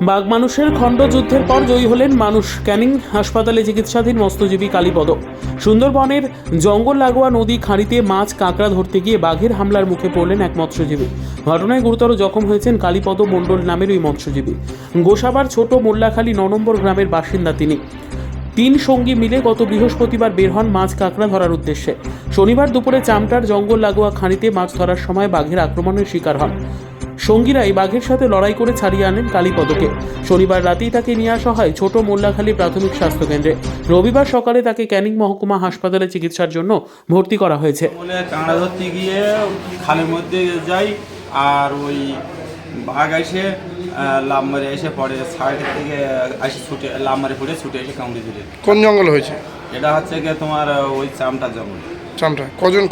বাঘমানুষের খণ্ডযুদ্ধের পর জয়ী হলেন মানুষ। ক্যানিং হাসপাতালে চিকিৎসাধীন মৎস্যজীবী কালীপদ। সুন্দরবনের জঙ্গল লাগোয়া নদী খাঁড়িতে মাছ কাঁকড়া ধরতে গিয়ে বাঘের হামলার মুখে পড়লেন এক মৎস্যজীবী। ঘটনায় গুরুতর জখম হয়েছেন কালীপদ মণ্ডল নামের ওই মৎস্যজীবী। গোসাবার ছোট মোল্লাখালী ৯ নম্বর গ্রামের বাসিন্দা তিনি। ৩ সঙ্গী মিলে গত বৃহস্পতিবার বের হন মাছ কাঁকড়া ধরার উদ্দেশ্যে। শনিবার দুপুরে চামটার জঙ্গল লাগোয়া খাঁড়িতে মাছ ধরার সময় বাঘের আক্রমণের শিকার হন। সঙ্গীরাই বাঘের সাথে লড়াই করে ছাড়িয়ে আনেন কালীপদকে। শনিবার রাতেই তাকে নিয়ে আসা হয় ছোট মোল্লাখালী প্রাথমিক স্বাস্থ্যকেন্দ্রে। রবিবার সকালে তাকে ক্যানিং মহকুমা হাসপাতালে চিকিৎসার জন্য ভর্তি করা হয়েছে। কাঁকড়া ধরতে গিয়ে খালের মধ্যে যাই, আর ওই বাঘ এসে লাভ মারে এসে পড়ে, সাইডের থেকে এসে ছুটে লাভ মারে পড়ে ছুটে এসে কামড়ে দিলে। কোন জঙ্গল হয়েছে এটা হচ্ছে গিয়ে তোমার ওই চামটা জঙ্গল। চামটা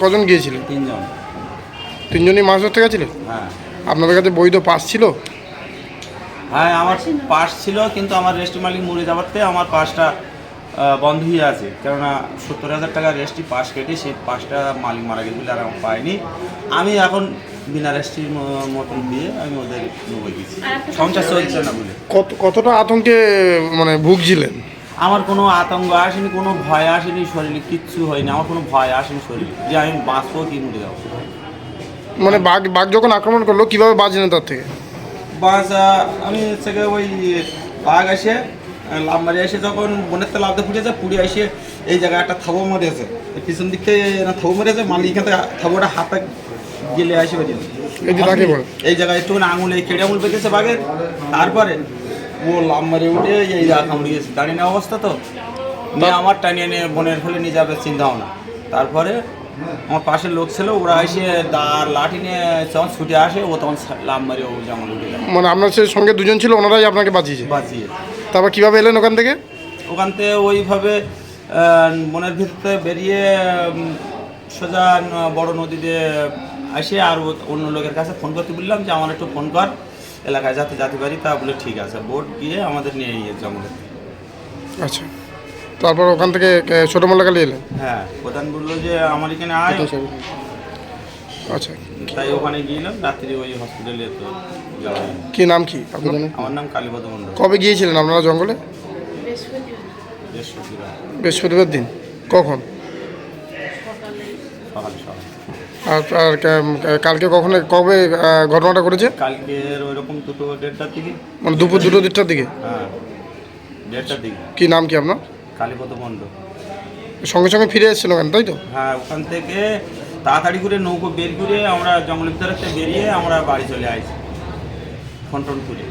কজন গিয়েছিলেন? 3 জন। 3 জনই মাছ ধরতে গেছিলেন? হ্যাঁ আপনাদের কাছে বৈধ পাস ছিল? হ্যাঁ, আমার পাস ছিল, কিন্তু আমার রেস্টি মালিক মরে যাওয়াতে আমার পাসটা বন্ধ হয়ে আছে। কেননা 70,000 টাকা রেস্টি পাস কেটে সেই পাসটা মালিক মারা গেছে বলে আর আমি পাইনি। আমি এখন বিনা রেস্টির মতন দিয়ে আমি ওদের নেবো গেছি, সংসার চলছে না বলে। কতটা আতঙ্কে মানে ভুগছিলেন? আমার কোনো আতঙ্ক আসেনি, কোনো ভয় আসেনি শরীরে, কিচ্ছু হয়নি। আমার কোনো ভয় আসেনি শরীরে যে আমি বাঁচবো কি মরে যাবো। মানে বাঘ যখন আক্রমণ করলো কিভাবে বাঁচলেন তার থেকে? আমি হচ্ছে ওই বাঘ এসে লাভ মারি এসে যখন বনের তো লাভতে ফুটেছে, পুড়ে এসে এই জায়গায় একটা থাবো মারিয়েছে, পিছন দিক থেকে থাবো মারিয়েছে, মালিক এখান থেকে থাবোটা হাতে গেলে আসে এই জায়গায় একটু আঙুল এই কেড়ে আঙুল পেতেছে বাঘের। তারপরে ও লাভ মারি উঠে এই জায়গা কামড়ে গেছে, দাঁড়িয়ে নেওয়া অবস্থা তো নিয়ে আমার টানিয়ে নিয়ে বনের ফেলে নিয়ে যাবে চিন্তা ভাবনা। তারপরে আমার পাশের লোক ছিল, ওরা এসে লাঠি নিয়ে যখন ছুটে আসে, ও তখন লাভ মারি ও যেমন উঠে যায়। মানে আপনার সঙ্গে 2 জন ছিল, ওনারাই আপনাকে বাঁচিয়ে? তারপর কীভাবে এলেন ওখান থেকে? ওইভাবে বনের ভিতরে বেরিয়ে সোজা বড় নদীতে আসে, আর অন্য লোকের কাছে ফোন করতে বললাম যে আমার একটু ফোন কর, এলাকায় যেতে পারি। তা বলে ঠিক আছে, বোট গিয়ে আমাদের নিয়ে গিয়েছে জঙ্গলে। আচ্ছা, তারপর ওখান থেকে ছোটো মোল্লাখালী এলেন? হ্যাঁ, প্রধান বললো যে আমার এখানে আয়। আচ্ছা, তাই ওখানে গিয়েলাম, রাত্রি ওই হসপিটালে তো যাওয়া। কি নাম কি আপনার? আমার নাম কালীপদ মণ্ডল। কবে গিয়েছিলেন আপনারা জঙ্গলে? বৃহস্পতিবার দিন। কখন? সকাল। আর কালকে কবে ঘটনাটা করেছে? কালকের ওইরকম 2-1:30টার দিকে। মানে দুপুর 2-2:30টার দিকে? হ্যাঁ, 1:30টার দিকে। কি নাম কি আপনার? কালীপদ মণ্ডল। সঙ্গে সঙ্গে ফিরে এসেছেন ওখানে, তাই তো? হ্যাঁ, ওখান থেকে তাড়াতাড়ি করে নৌকো বের করে আমরা জঙ্গলের ভিতরে বেরিয়ে আমরা বাড়ি চলে আসি ফোন করে।